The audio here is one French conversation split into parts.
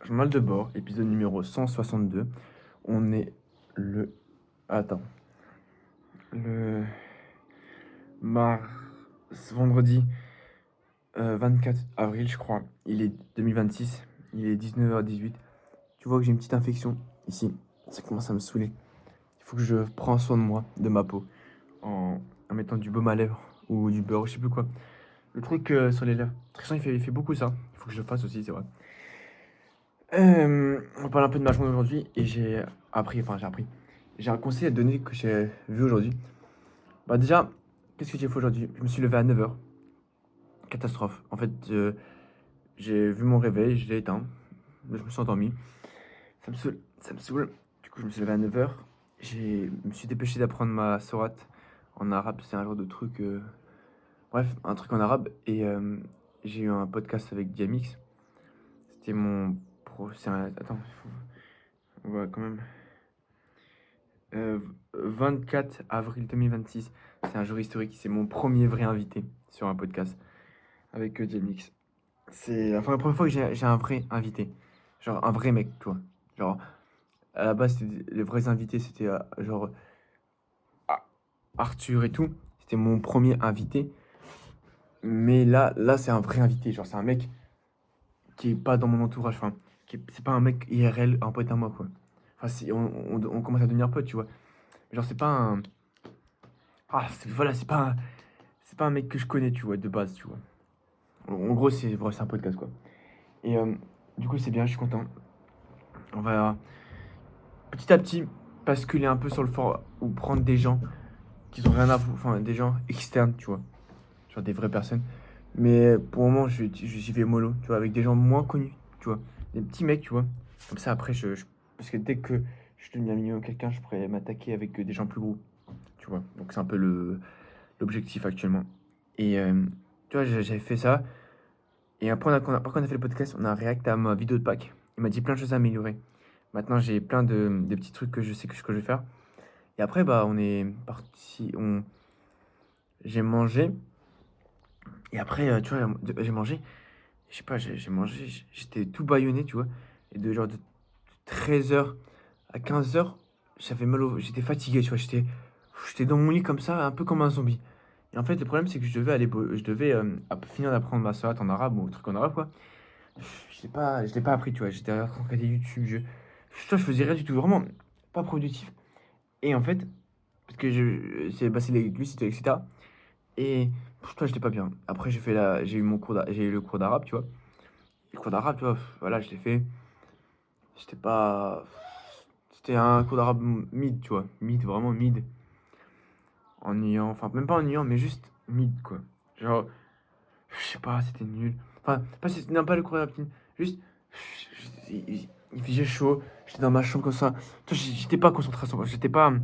Journal de bord, épisode numéro 162. On est le... Attends. Le... Mar... Vendredi 24 avril, je crois. Il est 2026. Il est 19h18. Tu vois que j'ai une petite infection ici. Ça commence à me saouler. Il faut que je prenne soin de moi, de ma peau. En mettant du baume à lèvres ou du beurre, je sais plus quoi. Le truc sur les lèvres. Tristan, il fait beaucoup ça. Il faut que je le fasse aussi, c'est vrai. On parle un peu de ma journée aujourd'hui et j'ai un conseil à te donner que j'ai vu aujourd'hui. Bah déjà, qu'est-ce que j'ai fait aujourd'hui? Je me suis levé à 9h. Catastrophe. En fait, j'ai vu mon réveil, je l'ai éteint. Je me suis endormi. Ça me saoule, ça me saoule. Du coup, je me suis levé à 9h. Je me suis dépêché d'apprendre ma sourate en arabe. C'est un genre de truc... bref, un truc en arabe. Et j'ai eu un podcast avec Diamix. C'était mon... Attends, on va quand même... Euh, 24 avril 2026. C'est un jour historique. C'est mon premier vrai invité sur un podcast avec Jamix. C'est la première fois que j'ai un vrai invité. Genre un vrai mec, tu vois. Genre, à la base, les vrais invités, c'était genre Arthur et tout. C'était mon premier invité. Mais là c'est un vrai invité. Genre, c'est un mec qui est pas dans mon entourage. Enfin, c'est pas un mec IRL, un pote à moi, quoi. Enfin, on commence à devenir potes, tu vois. Genre, c'est pas un. Ah, voilà, c'est pas un mec que je connais, tu vois, de base, tu vois. En gros, c'est un podcast, quoi. Et du coup, c'est bien, je suis content. On va petit à petit basculer un peu sur le fort ou prendre des gens qui ont rien à foutre, enfin, des gens externes, tu vois. Genre des vraies personnes. Mais pour le moment, j'y vais mollo, tu vois, avec des gens moins connus, tu vois. Des petits mecs, tu vois. Comme ça, après, parce que dès que je deviens mignon quelqu'un, je pourrais m'attaquer avec des gens plus gros, tu vois. Donc, c'est un peu l'objectif actuellement. Et tu vois, j'avais fait ça. Et après, après qu'on a fait le podcast, on a react à ma vidéo de Pâques. Il m'a dit plein de choses à améliorer. Maintenant, j'ai plein de petits trucs que je sais que je vais faire. Et après, bah, on est parti. J'ai mangé. Et après, tu vois, j'ai mangé. Je sais pas, j'ai mangé. J'étais tout bâillonné, tu vois. Et de genre de 13h à 15h, j'avais mal au. J'étais fatigué, tu vois. J'étais dans mon lit comme ça, un peu comme un zombie. Et en fait, le problème, c'est que je devais finir d'apprendre ma sourate en arabe ou un truc en arabe, quoi. Je l'ai pas appris, tu vois. J'étais en train de regarder YouTube, je faisais rien du tout, vraiment pas productif. Et en fait, parce que c'est les glucides, etc. Et toi, j'étais pas bien. Après, j'ai eu le cours d'arabe, tu vois. Le cours d'arabe, tu vois, voilà, je l'ai fait. C'était pas, c'était un cours d'arabe mid, tu vois, mid, vraiment mid, ennuyant, enfin même pas ennuyant, mais juste mid, quoi. Genre, je sais pas, c'était nul. Enfin, non, pas le cours d'arabe, juste, il faisait chaud, j'étais dans ma chambre comme ça. Toi, j'étais pas concentré à 100%, j'étais pas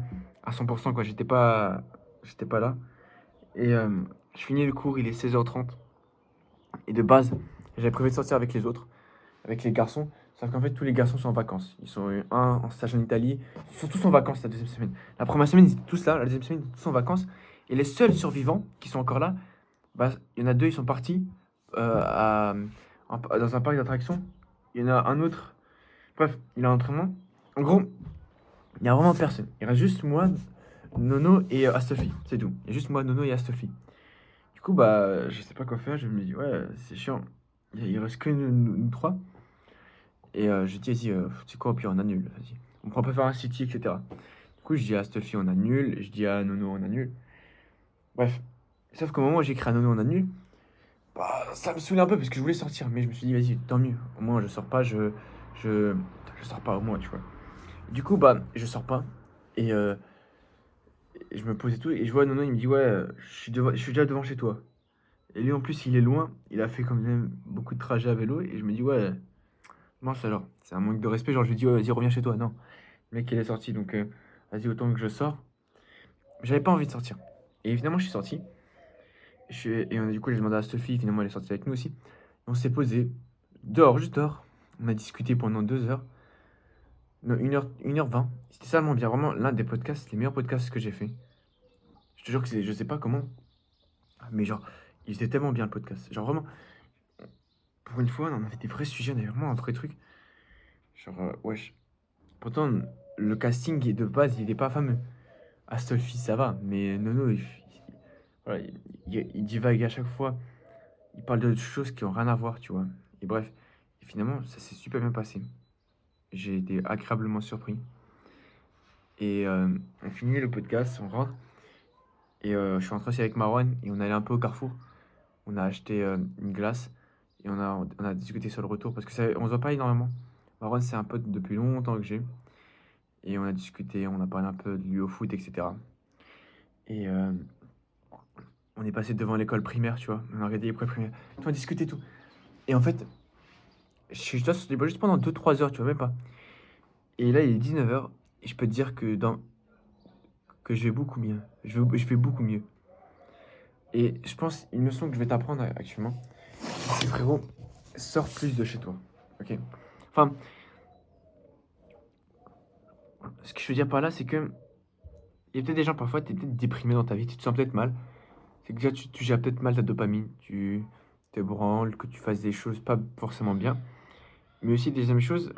à 100%, quoi, j'étais pas là. Et je finis le cours, il est 16h30. Et de base, j'avais prévu de sortir avec les autres, avec les garçons. Sauf qu'en fait, tous les garçons sont en vacances. Ils sont un en stage en Italie. Ils sont tous en vacances la deuxième semaine. La première semaine, ils étaient tous là. La deuxième semaine, ils étaient tous en vacances. Et les seuls survivants qui sont encore là, bah, il y en a deux, ils sont partis dans un parc d'attractions. Il y en a un autre. Bref, il a un entraînement. En gros, il n'y a vraiment personne. Il reste juste moi, Nono et Astolfi. C'est tout. Il y a juste moi, Nono et Astolfi. Du coup, bah, je sais pas quoi faire. Je me dis, ouais, c'est chiant. Il reste que nous trois. Et je dis, vas-y, tu sais quoi, au pire, on annule. Vas-y. On pourra pas faire un city, etc. Du coup, je dis à Stuffy, on annule. Je dis à Nono, on annule. Bref. Sauf qu'au moment où j'écris à Nono, on annule, bah, ça me saoule un peu parce que je voulais sortir. Mais je me suis dit, vas-y, tant mieux. Au moins, je sors pas, je, je sors pas au moins, tu vois. Du coup, bah, je sors pas. Et je me pose et tout. Et je vois Nono, il me dit, ouais, je suis déjà devant chez toi. Et lui, en plus, il est loin. Il a fait quand même beaucoup de trajets à vélo. Et je me dis, ouais, mince alors. C'est un manque de respect. Genre, je lui dis, ouais, vas-y, reviens chez toi. Non. Le mec, il est sorti. Donc, vas-y, autant que je sors. J'avais pas envie de sortir. Et finalement, je suis sorti. Du coup, j'ai demandé à Sophie. Finalement, elle est sortie avec nous aussi. On s'est posé dehors, juste dehors. On a discuté pendant 2 heures. Non, 1h20. C'était tellement bien. Vraiment, l'un des podcasts, les meilleurs podcasts que j'ai fait. Je te jure que je sais pas comment. Mais genre, il était tellement bien le podcast. Genre, vraiment, pour une fois, on avait des vrais sujets. On avait vraiment un vrai truc. Genre, wesh. Pourtant, le casting de base, il est pas fameux. Astolfi, ça va, mais Nono, voilà, il divague à chaque fois. Il parle de choses qui ont rien à voir, tu vois. Et bref, et finalement, ça s'est super bien passé. J'ai été agréablement surpris. Et on finit le podcast, on rentre. Et je suis rentré aussi avec Marwan et on allait un peu au Carrefour. On a acheté une glace et on a discuté sur le retour parce que on se voit pas énormément. Marwan, c'est un pote depuis longtemps que j'ai. Et on a discuté, on a parlé un peu de lui au foot, etc. Et on est passé devant l'école primaire, tu vois. On a regardé l'école primaire. On a discuté tout. Et en fait, je dois sauter juste pendant 2-3 heures, tu vois, même pas. Et là, il est 19 h. Et je peux te dire que je vais beaucoup mieux. Je vais beaucoup mieux. Et je pense, une leçon que je vais t'apprendre actuellement, c'est frérot, sors plus de chez toi. Ok. Enfin, ce que je veux dire par là, c'est que il y a peut-être des gens, parfois, tu es peut-être déprimé dans ta vie, tu te sens peut-être mal. C'est que déjà, tu gères peut-être mal ta dopamine, tu te branles, que tu fasses des choses pas forcément bien. Mais aussi, deuxième chose,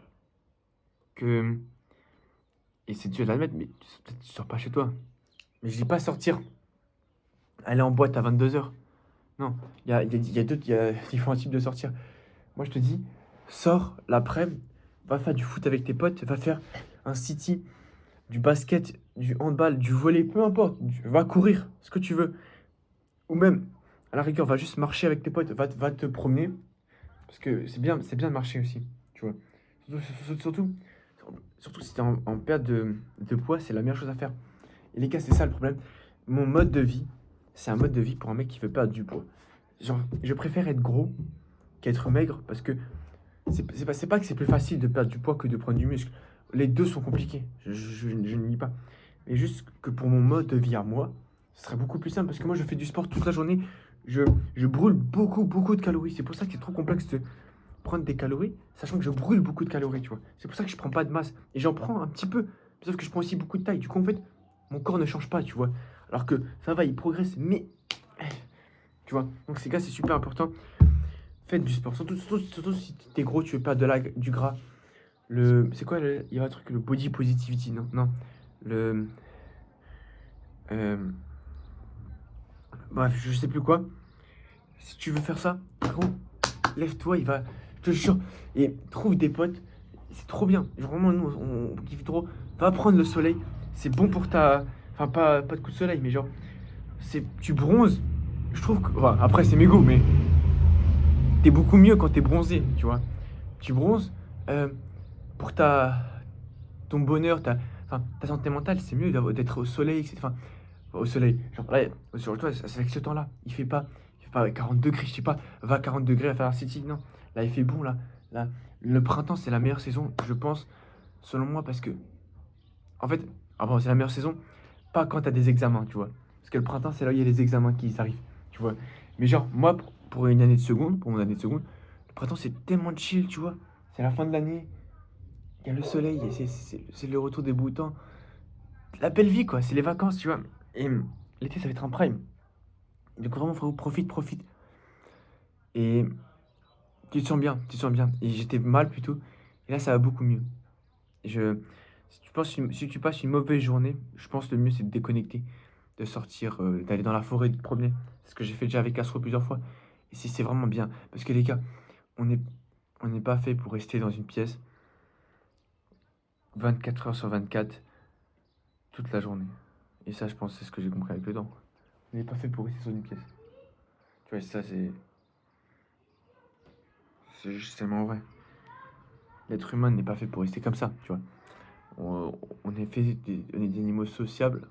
que, et c'est dur d'admettre, mais peut-être tu sors pas chez toi. Mais je dis pas sortir, aller en boîte à 22 h. Non, il y a différents types de sortir. Moi, je te dis, sors l'après-midi, va faire du foot avec tes potes, va faire un city, du basket, du handball, du volley, peu importe. Va courir, ce que tu veux. Ou même, à la rigueur, va juste marcher avec tes potes, va te promener. Parce que c'est bien de marcher aussi, tu vois. Surtout, surtout si t'es en perte de poids, c'est la meilleure chose à faire. Et les gars, c'est ça le problème. Mon mode de vie, c'est un mode de vie pour un mec qui veut perdre du poids. Genre, je préfère être gros qu'être maigre parce que c'est pas que c'est plus facile de perdre du poids que de prendre du muscle. Les deux sont compliqués, je ne nie pas. Mais juste que pour mon mode de vie à moi, ce serait beaucoup plus simple parce que moi je fais du sport toute la journée. Je, je brûle beaucoup de calories. C'est pour ça que c'est trop complexe de prendre des calories, sachant que je brûle beaucoup de calories, tu vois. C'est pour ça que je prends pas de masse. Et j'en prends un petit peu, sauf que je prends aussi beaucoup de taille. Du coup, en fait, mon corps ne change pas, tu vois. Alors que ça va, il progresse, mais. Tu vois. Donc, ces gars, c'est super important. Faites du sport. Surtout si t'es gros, tu veux perdre du gras. C'est quoi il y a un truc, le body positivity, non? Non. Le. euh, bref, je sais plus quoi. Si tu veux faire ça, gros, lève-toi, il va. Je te jure. Et trouve des potes. C'est trop bien. Genre, vraiment, nous, on kiffe trop. Va prendre le soleil. C'est bon pour ta. Enfin, pas de coup de soleil, mais genre. Tu bronzes. Je trouve que. Enfin, après, c'est mes goûts, mais t'es beaucoup mieux quand t'es bronzé, tu vois. Tu bronzes. euh, pour ton bonheur, enfin, ta santé mentale, c'est mieux d'être au soleil, enfin, au soleil. Genre là, sur toi, c'est avec ce temps-là. Il fait pas 40 degrés, je sais pas, va 40 degrés à faire City, non. Là, il fait bon, là. Là, le printemps, c'est la meilleure saison, je pense, selon moi, parce que, en fait, ah bon, c'est la meilleure saison, pas quand t'as des examens, tu vois. Parce que le printemps, c'est là où il y a les examens qui arrivent, tu vois. Mais genre, moi, pour une année de seconde, pour mon année de seconde, le printemps, c'est tellement chill, tu vois. C'est la fin de l'année, il y a le soleil, et c'est le retour des beaux temps. La belle vie, quoi. C'est les vacances, tu vois. Et l'été, ça va être un prime. Donc vraiment, frérot, profite. Et tu te sens bien, tu te sens bien. Et j'étais mal plutôt. Et là, ça va beaucoup mieux. Je, si tu passes une mauvaise journée, je pense que le mieux, c'est de déconnecter, de sortir, d'aller dans la forêt, de te promener. C'est ce que j'ai fait déjà avec Astro plusieurs fois. Et c'est vraiment bien. Parce que les gars, on n'est on n'est pas fait pour rester dans une pièce 24 heures sur 24 toute la journée. Et ça, je pense, c'est ce que j'ai compris avec le temps. On n'est pas fait pour rester sur une pièce. Tu vois, ça, c'est juste tellement vrai. L'être humain n'est pas fait pour rester comme ça, tu vois. On est fait, on est des animaux sociables.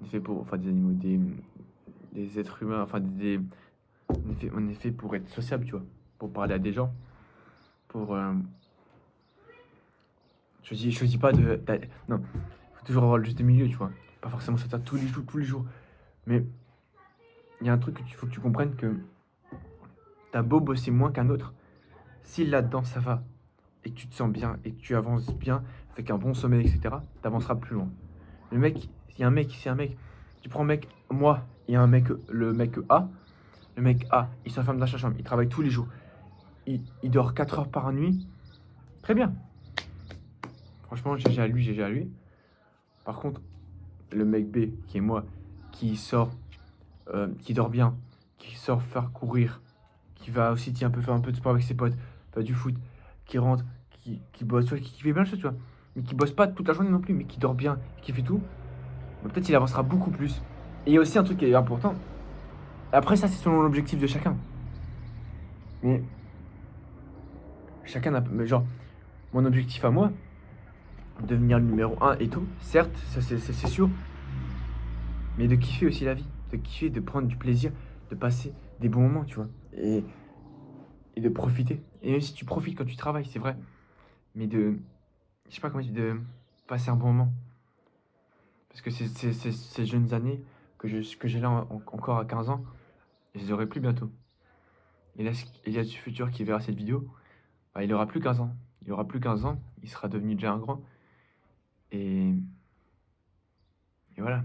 On est fait pour, enfin, des animaux, des êtres humains, enfin, on est fait pour être sociable, tu vois. Pour parler à des gens. Pour, je dis pas non, faut toujours avoir le juste milieu, tu vois. Pas forcément sortir tous les jours. Mais il y a un truc faut que tu comprennes que t'as beau bosser moins qu'un autre. Si là-dedans ça va, et que tu te sens bien, et que tu avances bien, avec un bon sommeil, etc., tu avanceras plus loin. Le mec, c'est un mec, tu prends un mec, moi, il y a un mec, le mec A, il s'enferme dans sa chambre, il travaille tous les jours, il dort 4 heures par nuit, Très bien. Franchement, GG à lui, GG à lui. Par contre, le mec B, qui est moi, qui sort, qui dort bien, qui sort faire courir, qui va aussi tiens, un peu faire un peu de sport avec ses potes, faire du foot, qui rentre, qui bosse, tu vois, qui fait plein de choses, tu vois. Mais qui bosse pas toute la journée non plus, mais qui dort bien, qui fait tout, bah, peut-être il avancera beaucoup plus. Et il y a aussi un truc qui est important. Après, ça, c'est selon l'objectif de chacun. Mais chacun n'a mais genre, mon objectif à moi, devenir le numéro un et tout, certes, ça c'est sûr, mais de kiffer aussi la vie, de kiffer, de prendre du plaisir, de passer des bons moments, tu vois, et de profiter. Et même si tu profites quand tu travailles, c'est vrai, mais je sais pas comment dire, de passer un bon moment. Parce que ces jeunes années que j'ai là encore à 15 ans, je les aurai plus bientôt. Et là, il y a du futur qui verra cette vidéo, bah, il aura plus 15 ans. Il aura plus 15 ans, il sera devenu déjà un grand. Et, et voilà.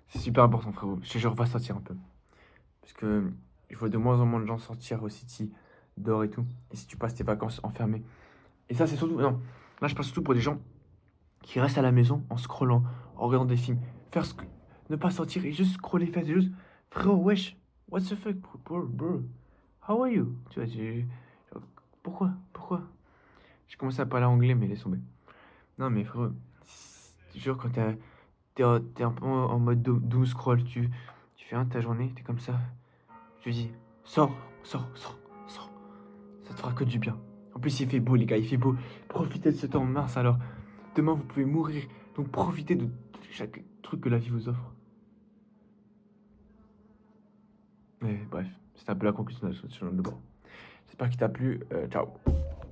C'est super important, frérot. Je te jure, va sortir un peu. Parce que je vois de moins en moins de gens sortir au City, dehors et tout. Et si tu passes tes vacances enfermé. Et ça, c'est surtout. Non, là, je parle surtout pour des gens qui restent à la maison en scrollant, en regardant des films. Faire ce que. Ne pas sortir et juste scroller, faire juste. Frérot, wesh, what the fuck, bro? How are you? Tu vois, genre, pourquoi? J'ai commencé à parler anglais, mais laisse tomber. Non, mais frérot, je te jure, quand t'es un peu en mode doom scroll, tu fais un de ta journée, t'es comme ça. Je te dis, sors, sors. Ça te fera que du bien. En plus, il fait beau, les gars, il fait beau. Profitez de ce temps en mars, alors. Demain, vous pouvez mourir. Donc, profitez de chaque truc que la vie vous offre. Mais bref, c'était un peu la conclusion de ce journal de bord. J'espère qu'il t'a plu. Ciao.